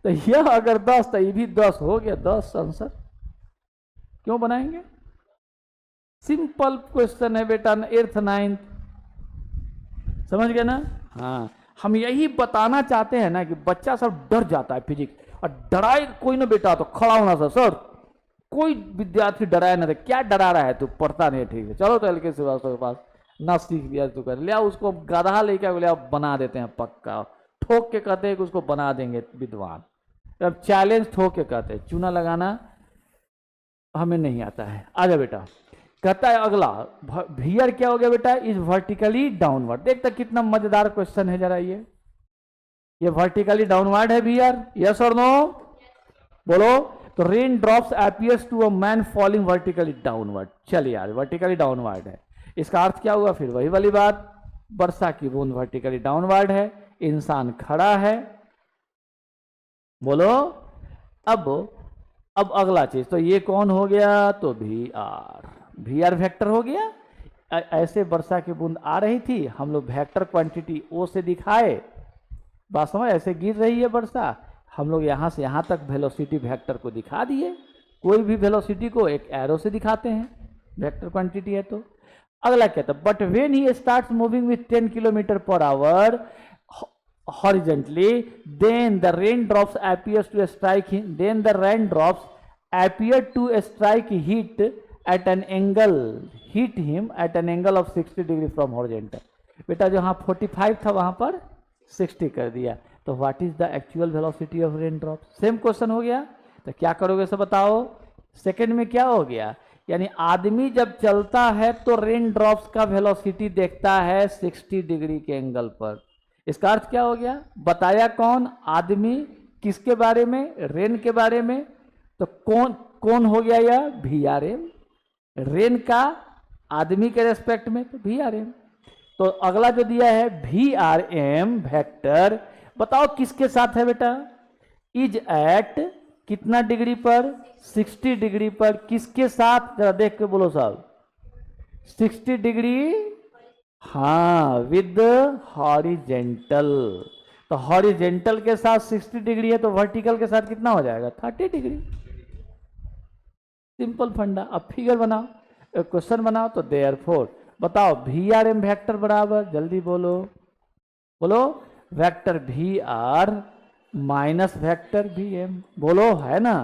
तो यह अगर 10 तो ये भी 10 हो गया, 10 आंसर। क्यों बनाएंगे? सिंपल क्वेश्चन है बेटा, 8th 9th, समझ गए ना? हाँ, हम यही बताना चाहते हैं ना कि बच्चा सब डर जाता है फिजिक्स, और डराए कोई ना बेटा तो खड़ा होना सर कोई विद्यार्थी डराया ना, क्या डरा रहा है तू, पढ़ता नहीं ठीक है, चलो तो एल के श्रीवास्तव के पास, ना सीख लिया तू कर लिया, उसको गधा लेकर लिया, बना देते हैं पक्का, ठोक के कहते हैं कि उसको बना देंगे विद्वान। अब चैलेंज ठोक के कहते हैं, चूना लगाना हमें नहीं आता है। आजा बेटा, कहता है अगला, वीआर क्या हो गया बेटा? Is vertically downward. देखता कितना मजेदार क्वेश्चन है जरा, ये वर्टिकली डाउनवर्ड है वीआर, यस और नो? बोलो। तो rain drops appears to a man falling vertically downward. चलिए यार, वर्टिकली डाउनवर्ड है, इसका अर्थ क्या हुआ? फिर वही वाली बात, वर्षा की बूंद वर्टिकली डाउनवर्ड है, इंसान खड़ा है। बोलो। अब अगला चीज, तो ये कौन हो गया? तो वी आर वेक्टर हो गया। ऐसे वर्षा की बूंद आ रही थी, हम लोग वेक्टर क्वांटिटी ओ से दिखाए, बात समझ, ऐसे गिर रही है वर्षा, हम लोग यहाँ से यहाँ तक वेलोसिटी वेक्टर को दिखा दिए। कोई भी वेलोसिटी को एक एरो से दिखाते हैं, वेक्टर क्वांटिटी है। तो अगला क्या था? But when he starts moving with 10 kilometre per our horizontally, then the raindrops appears to strike him, then the raindrops appear to strike hit at an angle, hit him at an angle of 60 degree from horizontal। बेटा जहाँ 45 था वहां पर 60 कर दिया। तो what is the actual velocity of rain drop? Same question हो गया। तो क्या करोगे सब बताओ? सेकंड में क्या हो गया? यानी आदमी जब चलता है तो रेन ड्रॉप्स का वेलोसिटी देखता है 60 डिग्री के एंगल पर। इसका अर्थ क्या हो गया? बताया कौन? आदमी। किसके बारे में? रेन के बारे में। तो कौन हो गया यह? We R M. रेन का आदमी के रेस्पेक्ट में, तो वी आर एम। तो अगला जो दिया है वी आर एम वेक्टर, बताओ किसके साथ है बेटा? इज एट कितना डिग्री पर? 60 डिग्री पर। किसके साथ? जरा देख के बोलो साहब। 60 डिग्री, हाँ, विद हॉरिजेंटल। तो हॉरिजेंटल के साथ 60 डिग्री है, तो वर्टिकल के साथ कितना हो जाएगा? 30 डिग्री। सिंपल फंडा। अब फिगर बनाओ, क्वेश्चन बनाओ। तो देयरफॉर बताओ वी आर एम वेक्टर बराबर, जल्दी बोलो, बोलो, vector V R minus vector V M. बोलो, है ना?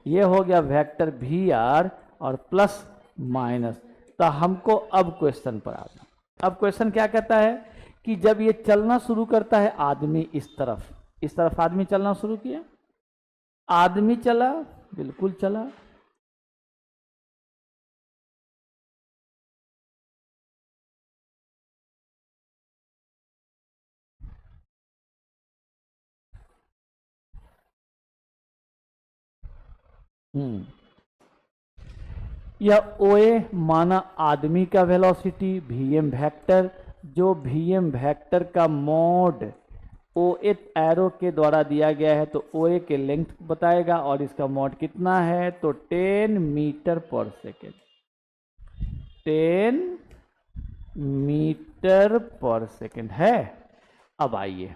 ये हो गया वेक्टर वी आर और प्लस माइनस। तो हमको अब क्वेश्चन पर आ जाओ। अब क्वेश्चन क्या कहता है कि जब ये चलना शुरू करता है आदमी, इस तरफ आदमी चलना शुरू किया, आदमी चला, बिल्कुल चला, यह ओए माना आदमी का वेलोसिटी, वीएम वेक्टर, जो वीएम वेक्टर का मोड ओ एरो के द्वारा दिया गया है। तो ओ ए के लेंथ बताएगा और इसका मोड कितना है? तो 10 मीटर पर सेकेंड, 10 मीटर पर सेकेंड है। अब आइए,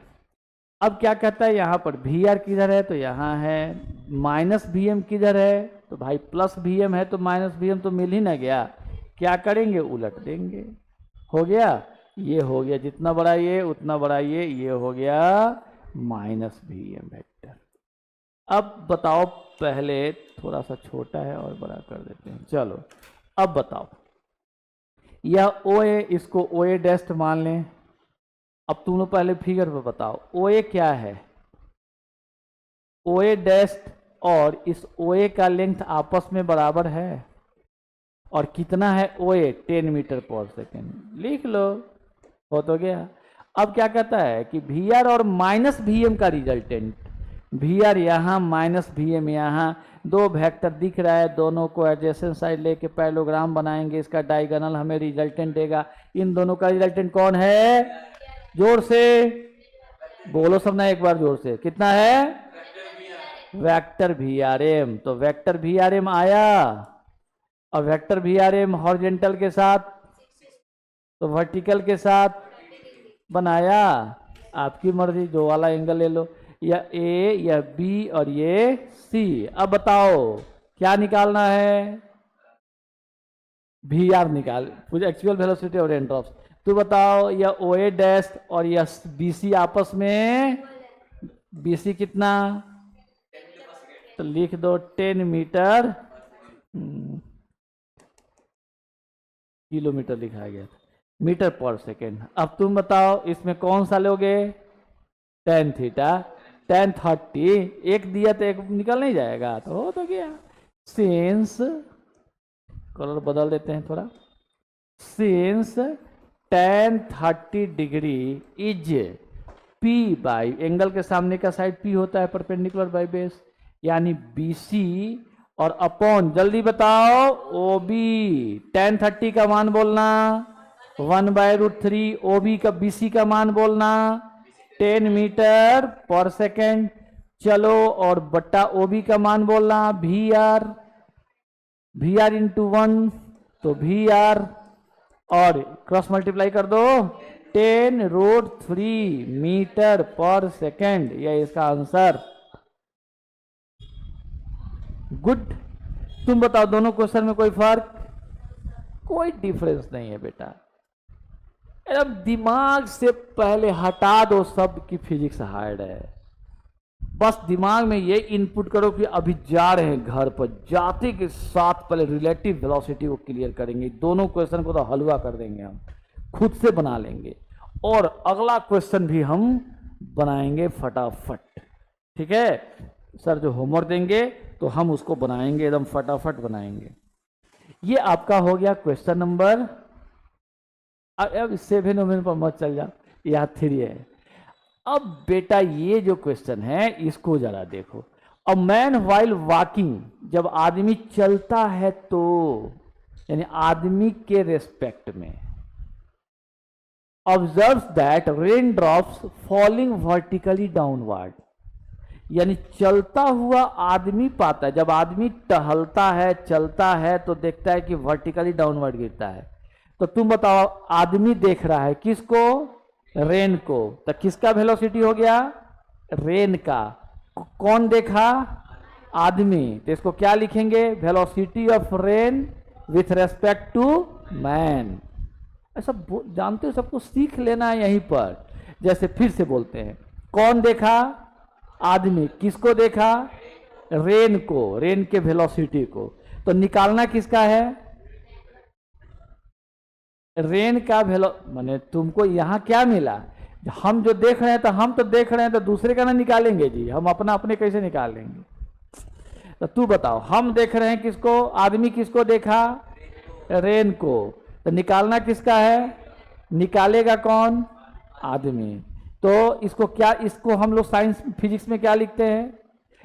अब क्या कहता है यहाँ पर? वी आर किधर है? तो यहाँ है। माइनस वी एम किधर है? तो भाई प्लस वी एम है, तो माइनस वी एम तो मिल ही ना गया। क्या करेंगे? उलट देंगे। हो गया, ये हो गया, जितना बड़ा ये उतना बड़ा ये हो गया माइनस वी एम वेक्टर। अब बताओ, पहले थोड़ा सा छोटा है और बड़ा कर देते हैं। चलो अब बताओ, यह ओ ए, इसको ओ ए डैस्ट मान लें। अब तुम लोग पहले फिगर पे बताओ, ओ ए क्या है? ओ ए डैश और इस ओ ए का लेंथ आपस में बराबर है, और कितना है ओ ए? 10 मीटर पर सेकेंड। लिख लो, हो तो गया। अब क्या कहता है कि वी आर और माइनस वी एम का रिजल्टेंट, वी आर यहाँ माइनस वी एम यहाँ, दो वेक्टर दिख रहा है, दोनों को एडजेसेंट साइड लेके पैरेललोग्राम बनाएंगे, इसका डायगोनल हमें रिजल्टेंट देगा। इन दोनों का रिजल्टेंट कौन है? जोर से बोलो सब ना एक बार जोर से, कितना है? Vector V R M. तो वेक्टर वी आर एम आया, और vector V R M horizontal के साथ तो वर्टिकल के साथ बनाया। आपकी मर्जी, जो वाला एंगल ले लो, या ए या बी और ये सी। अब बताओ क्या निकालना है? वी आर निकाल, एक्चुअल वेलोसिटी और एंट्रॉप्स। तो बताओ, या ओ ए डैश और या बी सी आपस में, बी सी कितना? तो लिख दो 10 मीटर, किलोमीटर लिखा गया था, मीटर पर सेकेंड। अब तुम बताओ इसमें कौन सा लोगे? tan थीटा, tan 30, एक दिया तो एक निकल नहीं जाएगा, तो हो तो गया। सिंस, कलर बदल देते हैं थोड़ा, since tan 30 degree is P by, angle के सामने का साइड P होता है, परपेंडिकुलर बाई बेस, यानी BC और अपॉन, जल्दी बताओ, OB। tan 30 का मान बोलना 1/√3, OB का BC का मान बोलना 10 मीटर पर सेकेंड। चलो, और बट्टा OB का मान बोलना VR इंटू 1, तो VR, और क्रॉस मल्टीप्लाई कर दो 10√3 मीटर पर सेकेंड। यह इसका आंसर। गुड। तुम बताओ दोनों क्वेश्चन में कोई फर्क? कोई डिफरेंस नहीं है बेटा। एकदम दिमाग से पहले हटा दो सब की फिजिक्स हार्ड है। बस दिमाग में ये इनपुट करो कि अभी जा रहे हैं घर पर, जाते के साथ पहले रिलेटिव वेलोसिटी को क्लियर करेंगे। दोनों क्वेश्चन को तो हलवा कर देंगे, हम खुद से बना लेंगे, और अगला क्वेश्चन भी हम बनाएंगे फटाफट। ठीक है सर, जो होमवर्क देंगे तो हम उसको बनाएंगे, एकदम फटाफट बनाएंगे। ये आपका हो गया क्वेश्चन नंबर, अब 7 पर मत चल जा, यह 3 है। अब बेटा ये जो क्वेश्चन है इसको जरा देखो। अ मैन वाइल वॉकिंग, जब आदमी चलता है तो, यानी आदमी के रेस्पेक्ट में, observe that rain drops falling vertically downward, यानी चलता हुआ आदमी पाता है, जब आदमी टहलता है चलता है तो देखता है कि वर्टिकली डाउनवर्ड गिरता है। तो तुम बताओ, आदमी देख रहा है किसको? रेन को। तो किसका वेलोसिटी हो गया? रेन का। कौन देखा? आदमी। तो इसको क्या लिखेंगे? Velocity of rain with respect to man. ऐसा जानते हो, सबको सीख लेना है यहीं पर। जैसे फिर से बोलते हैं, कौन देखा? आदमी। किसको देखा? रेन को, रेन के वेलोसिटी को। तो निकालना किसका है? रेन का माने तुमको यहां क्या मिला? हम जो देख रहे हैं, तो हम तो देख रहे हैं, तो दूसरे का ना निकालेंगे जी, हम अपना अपने कैसे निकालेंगे? तो तू बताओ, हम देख रहे हैं किसको? आदमी। किसको देखा? रेन को। तो निकालना किसका है? निकालेगा कौन? आदमी। तो इसको क्या, इसको हम लोग साइंस फिजिक्स में क्या लिखते हैं?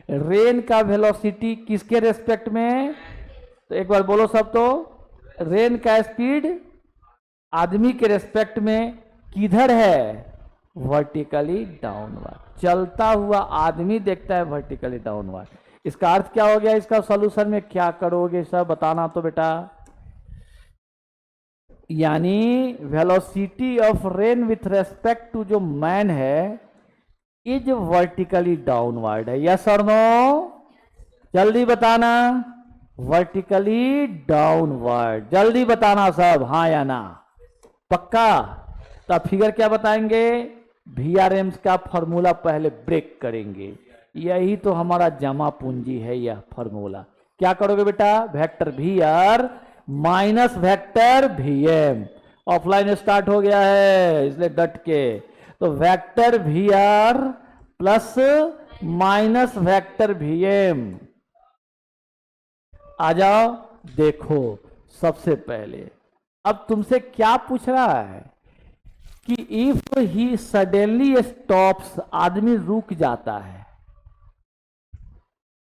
रेन का वेलोसिटी किसके रेस्पेक्ट में? तो एक बार बोलो सब, तो रेन का स्पीड आदमी के रेस्पेक्ट में किधर है? Vertically downward. चलता हुआ आदमी देखता है वर्टिकली डाउनवर्ड। इसका अर्थ क्या हो गया? इसका सॉल्यूशन में क्या करोगे सब बताना तो बेटा। यानी velocity of rain with respect to जो मैन है इज वर्टिकली डाउनवर्ड है। यस और नो? जल्दी बताना। वर्टिकली डाउनवर्ड, जल्दी बताना सब, हाँ या ना? पक्का? तो फिगर क्या बताएंगे? VRM का फॉर्मूला पहले ब्रेक करेंगे। यही तो हमारा जमा पूंजी है, यह फॉर्मूला। क्या करोगे बेटा? Vector VR minus vector VM। Offline start हो गया है इसलिए डट के। तो vector VR plus minus vector VM। आ जाओ, देखो सबसे पहले अब तुमसे क्या पूछ रहा है कि इफ ही सडनली स्टॉप्स, आदमी रुक जाता है,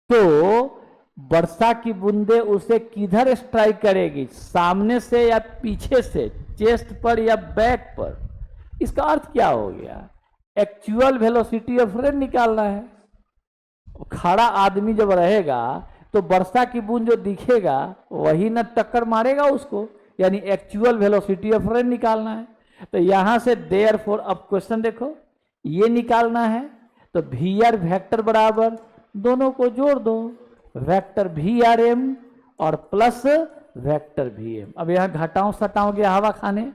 तो वर्षा की बूंदे उसे किधर स्ट्राइक करेगी, सामने से या पीछे से, चेस्ट पर या बैक पर। इसका अर्थ क्या हो गया, एक्चुअल वेलोसिटी ऑफ रेन निकालना है। खड़ा आदमी जब रहेगा तो वर्षा की बूंद जो दिखेगा वही न टक्कर मारेगा उसको, यानी एक्चुअल वेलोसिटी ऑफ रेन निकालना है। तो यहां से देयरफॉर अब क्वेश्चन देखो, ये निकालना है तो वी आर वेक्टर बराबर दोनों को जोड़ दो, वेक्टर वी आर एम और प्लस वेक्टर वी एम। अब यहां घटाओ सटाओ गया हवा खाने।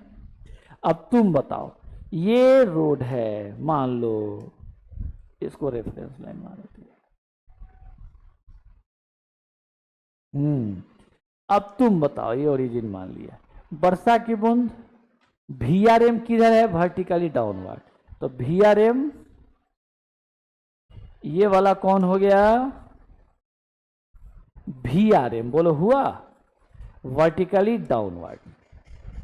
अब तुम बताओ, ये रोड है मान लो, इसको रेफरेंस लाइन मान लेते हैं। अब तुम बताओ, ये ओरिजिन मान लिया, वर्षा की बूंद वी आर एम किधर है, वर्टिकली डाउनवर्ड, तो वी आर एम ये वाला कौन हो गया, वी आर एम, बोलो हुआ, वर्टिकली डाउनवर्ड।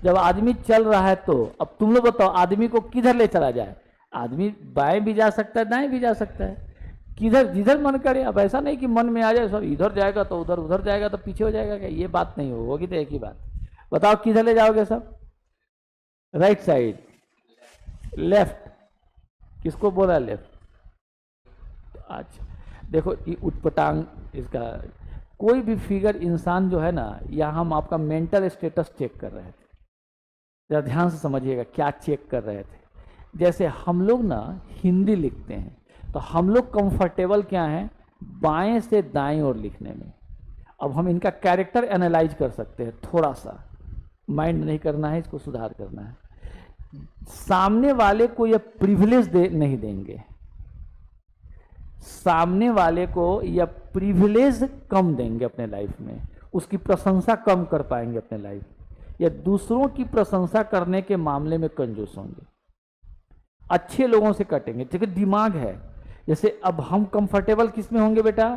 जब आदमी चल रहा है तो अब तुम लोग बताओ आदमी को किधर ले चला जाए, आदमी बाएं भी जा सकता है दाएं भी जा सकता है, किधर जिधर मन करे। अब ऐसा नहीं कि मन में आ जाए सब इधर जाएगा तो उधर, उधर जाएगा तो पीछे हो जाएगा, क्या ये बात नहीं होगी। तो एक ही बात बताओ, किधर ले जाओगे सब, राइट साइड, लेफ्ट, किसको बोला लेफ्ट। अच्छा देखो ये उटपटांग इसका, कोई भी फिगर इंसान जो है ना, यहाँ हम आपका मेंटल स्टेटस चेक कर रहे थे, जरा ध्यान से समझिएगा क्या चेक कर रहे थे। जैसे हम लोग ना हिंदी लिखते हैं तो हम लोग कंफर्टेबल क्या हैं, बाएं से दाएं ओर लिखने में। अब हम इनका कैरेक्टर एनालाइज कर सकते हैं, थोड़ा सा माइंड नहीं करना है, इसको सुधार करना है। सामने वाले को यह प्रिविलेज नहीं देंगे, सामने वाले को यह प्रिविलेज कम देंगे अपने लाइफ में, उसकी प्रशंसा कम कर पाएंगे अपने लाइफ, या दूसरों की प्रशंसा करने के मामले में कंजूस होंगे, अच्छे लोगों से कटेंगे। ठीक है, दिमाग है। जैसे अब हम कंफर्टेबल किस में होंगे बेटा,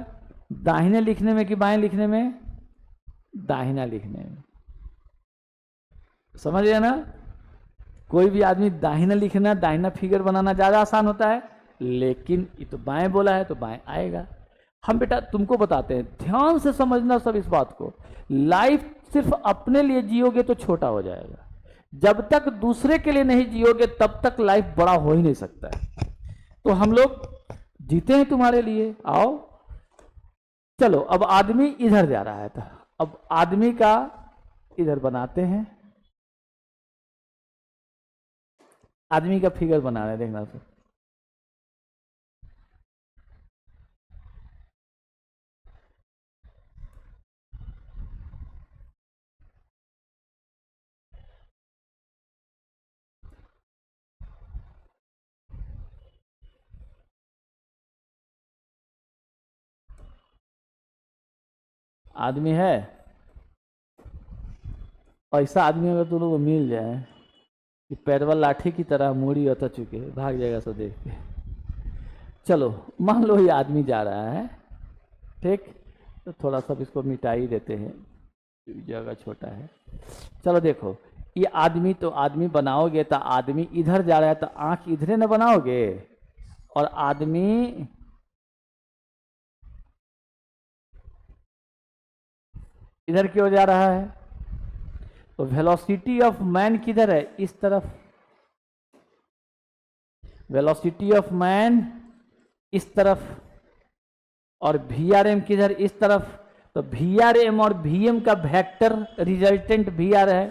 दाहिने लिखने में कि बाएं लिखने में, दाहिना लिखने में, समझ गए ना। कोई भी आदमी दाहिना लिखना, दाहिना फिगर बनाना ज्यादा आसान होता है, लेकिन ये तो बाएं बोला है तो बाएं आएगा। हम बेटा तुमको बताते हैं, ध्यान से समझना सब इस बात को, लाइफ सिर्फ अपने लिए जियोगे तो छोटा हो जाएगा, जब तक दूसरे के लिए नहीं जियोगे तब तक लाइफ बड़ा हो ही नहीं सकता है। तो हम लोग जीते हैं तुम्हारे लिए, आओ चलो। अब आदमी इधर जा रहा है, था अब आदमी का इधर बनाते हैं, आदमी का फिगर बना रहे हैं, देखना सर। आदमी है, ऐसा आदमी अगर तुम लोग को मिल जाए कि पैरवा लाठी की तरह मूड़ी उतर चुके, भाग जाएगा सब देख के। चलो मान लो ये आदमी जा रहा है, ठीक, तो थोड़ा सा इसको मिटा ही देते हैं, जगह छोटा है। चलो देखो ये आदमी, तो आदमी बनाओगे तो आदमी इधर जा रहा है तो आंख इधरे न बनाओगे, और आदमी इधर क्यों जा रहा है, तो वेलोसिटी ऑफ मैन किधर है, इस तरफ, वेलोसिटी ऑफ मैन इस तरफ, और वी आर एम किधर, इस तरफ। तो वी आर एम और वी एम का वेक्टर रिजल्टेंट वी आर है,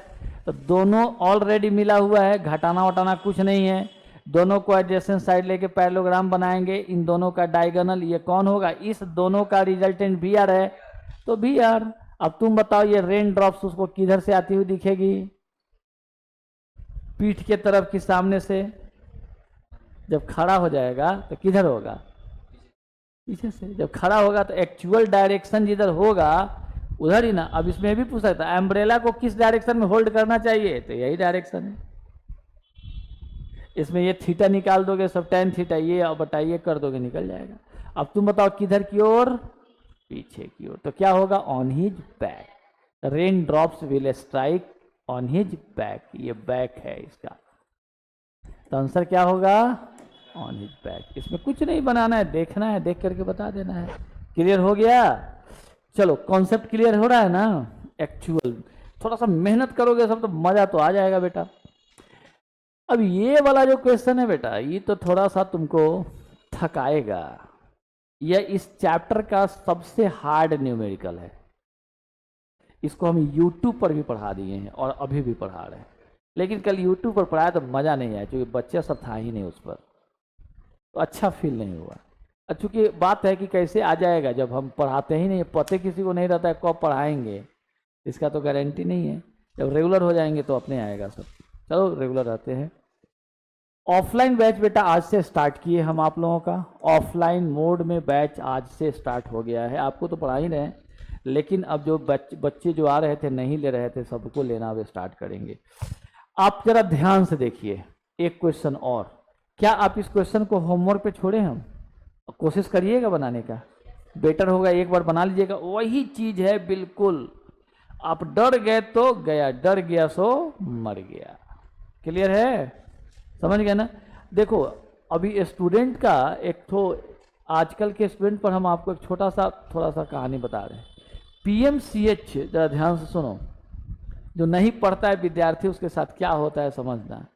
तो दोनों ऑलरेडी मिला हुआ है, घटाना वटाना कुछ नहीं है। दोनों को एडजेसेंट साइड लेके पैरेललोग्राम बनाएंगे, इन दोनों का डायगोनल ये कौन होगा, इस दोनों का रिजल्टेंट वी आर है, तो वी आर। अब तुम बताओ ये रेन ड्रॉप्स उसको किधर से आती हुई दिखेगी, पीठ के तरफ की सामने से। जब खड़ा हो जाएगा तो किधर होगा, पीछे से। जब खड़ा होगा तो एक्चुअल डायरेक्शन जिधर होगा उधर ही ना। अब इसमें भी पूछ सकता है एम्ब्रेला को किस डायरेक्शन में होल्ड करना चाहिए, तो यही डायरेक्शन है। इसमें ये थीटा निकाल दोगे, सब टेन थीटा ये और बताइए कर दोगे, निकल जाएगा। अब तुम बताओ किधर की ओर, पीछे की ओर, तो क्या होगा, on his back, rain drops will strike on his back, ये बैक है इसका, तो आंसर क्या होगा, ऑन हिज बैक। इसमें कुछ नहीं बनाना है, देखना है, देख करके बता देना है। क्लियर हो गया? चलो कॉन्सेप्ट क्लियर हो रहा है ना? एक्चुअल थोड़ा सा मेहनत करोगे सब तो मजा तो आ जाएगा बेटा। अब ये वाला जो क्वेश्चन है बेटा, ये तो थोड़ा सा तुमको थकाएगा। यह इस चैप्टर का सबसे हार्ड न्यूमेरिकल है। इसको हम YouTube पर भी पढ़ा दिए हैं और अभी भी पढ़ा रहे हैं, लेकिन कल YouTube पर पढ़ाया तो मज़ा नहीं आया, क्योंकि बच्चे सब था ही नहीं उस पर, तो अच्छा फील नहीं हुआ। चूँकि बात है कि कैसे आ जाएगा जब हम पढ़ाते ही नहीं, पते किसी को नहीं रहता है कब पढ़ाएंगे, इसका तो गारंटी नहीं है। जब रेगुलर हो जाएंगे तो अपने आएगा सब। चलो रेगुलर रहते हैं। ऑफलाइन बैच बेटा आज से स्टार्ट किए हम आप लोगों का। ऑफलाइन मोड में बैच आज से स्टार्ट हो गया है। आपको तो पढ़ा ही रहे हैं, लेकिन अब जो बच्चे जो आ रहे थे नहीं ले रहे थे, सबको लेना अब स्टार्ट करेंगे। आप जरा ध्यान से देखिए एक क्वेश्चन और। क्या आप इस क्वेश्चन को होमवर्क पे छोड़े? हम कोशिश करिएगा बनाने का, बेटर होगा एक बार बना लीजिएगा। वही चीज है बिल्कुल। आप डर गए तो गया, डर गया सो मर गया। क्लियर है? समझ गए ना? देखो अभी स्टूडेंट का एक तो आजकल के स्टूडेंट पर हम आपको एक छोटा सा थोड़ा सा कहानी बता रहे हैं। PMCH जरा ध्यान से सुनो, जो नहीं पढ़ता है विद्यार्थी उसके साथ क्या होता है समझना।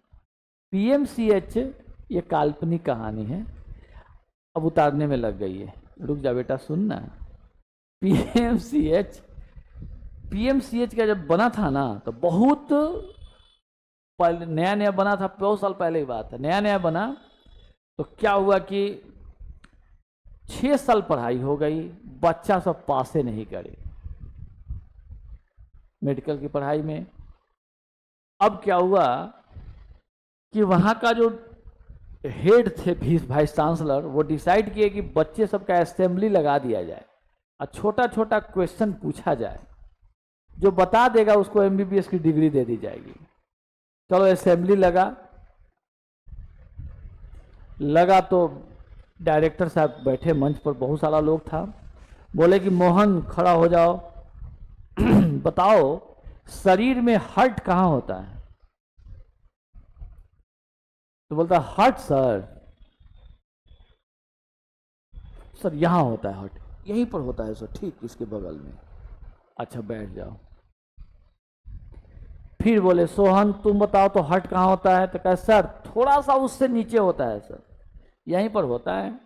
PMCH ये काल्पनिक कहानी है, अब उतारने में लग गई है, रुक जा बेटा सुनना। PMCH का जब बना था ना तो बहुत पहले नया नया बना था, 2 साल पहले की बात है, नया नया बना। तो क्या हुआ कि 6 साल पढ़ाई हो गई, बच्चा सब पासे नहीं करे मेडिकल की पढ़ाई में। अब क्या हुआ कि वहाँ का जो हेड थे वाइस चांसलर, वो डिसाइड किए कि बच्चे सबका असेंबली लगा दिया जाए और छोटा छोटा क्वेश्चन पूछा जाए, जो बता देगा उसको MBBS की डिग्री दे दी जाएगी। चलो असेंबली लगा तो डायरेक्टर साहब बैठे मंच पर, बहुत सारा लोग था। बोले कि मोहन खड़ा हो जाओ, बताओ शरीर में हार्ट कहाँ होता है? तो बोलता हार्ट सर यहां होता है, हार्ट यहीं पर होता है सर, ठीक इसके बगल में। अच्छा बैठ जाओ। फिर बोले सोहन तुम बताओ तो हार्ट कहाँ होता है? तो कहे सर थोड़ा सा उससे नीचे होता है सर, यहीं पर होता है।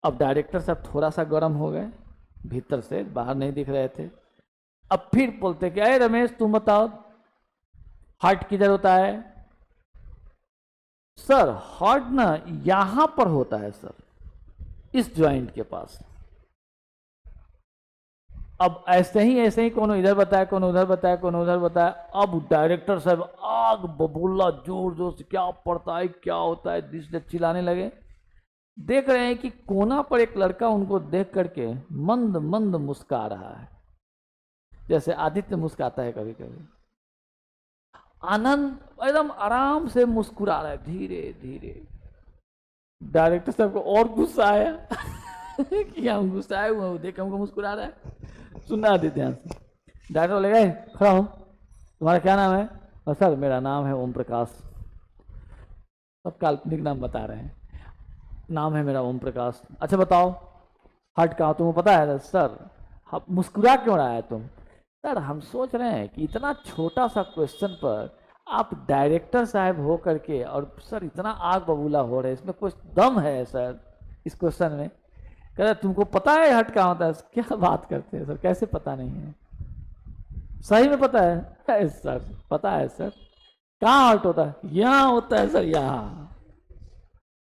अब डायरेक्टर साहब थोड़ा सा गर्म हो गए, भीतर से बाहर नहीं दिख रहे थे। अब फिर बोलते कि अरे रमेश तुम बताओ हार्ट किधर होता है? सर हार्ट ना यहां पर होता है सर, इस ज्वाइंट के पास। अब ऐसे ही कोनो इधर बताया, कोनो उधर बताया, कोनो उधर बताया। अब डायरेक्टर साहब आग बबूला जोर जोर से क्या पड़ता है, क्या होता है, जिसने चिल्लाने लगे। देख रहे हैं कि कोना पर एक लड़का उनको देख करके मंद मंद मुस्कुरा रहा है, जैसे आदित्य मुस्कुराता है कभी कभी। आनंद एकदम आराम से मुस्कुरा रहा है, धीरे धीरे। डायरेक्टर साहब को और गुस्सा आया कि हम गुस्साए हुए हैं, देख हमको मुस्कुरा रहा है। सुनना आदित्य ध्यान से। डायरेक्टर बोले गए खड़ा हो, तुम्हारा क्या नाम है? और सर मेरा नाम है ओम प्रकाश। सब काल्पनिक नाम बता रहे हैं। नाम है मेरा ओम प्रकाश। अच्छा बताओ हार्ट कहाँ तुम्हें पता है? सर मुस्कुरा क्यों रहा है तुम? सर हम सोच रहे हैं कि इतना छोटा सा क्वेश्चन पर आप डायरेक्टर साहब हो करके, और सर इतना आग बबूला हो रहा है, इसमें कुछ दम है सर इस क्वेश्चन में। कह रहे तुमको पता है हार्ट कहाँ होता है? क्या बात करते हैं सर, कैसे पता नहीं है? सही में पता है सर, पता है सर। कहाँ हार्ट होता है? यहाँ होता है सर, यहाँ।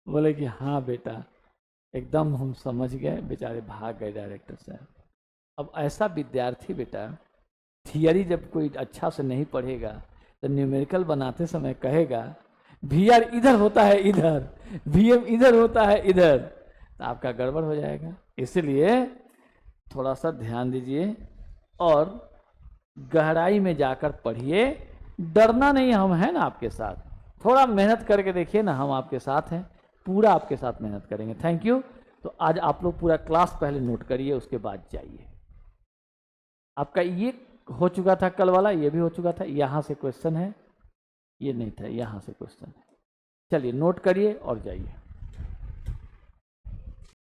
बोले कि हाँ बेटा एकदम हम समझ गए। बेचारे भाग गए डायरेक्टर साहब। अब ऐसा विद्यार्थी बेटा थियरी जब कोई अच्छा से नहीं पढ़ेगा तो न्यूमेरिकल बनाते समय कहेगा VR इधर होता है इधर, VM इधर होता है इधर, तो आपका गड़बड़ हो जाएगा। इसलिए थोड़ा सा ध्यान दीजिए और गहराई में जाकर पढ़िए। डरना नहीं, हम हैं ना आपके साथ। थोड़ा मेहनत करके देखिए ना, हम आपके साथ हैं, पूरा आपके साथ मेहनत करेंगे। Thank you. तो आज आप लोग पूरा क्लास पहले नोट करिए, उसके बाद जाइए। आपका ये हो चुका था कल वाला, ये भी हो चुका था। यहाँ से क्वेश्चन है, ये नहीं था, यहाँ से क्वेश्चन है। चलिए नोट करिए और जाइए।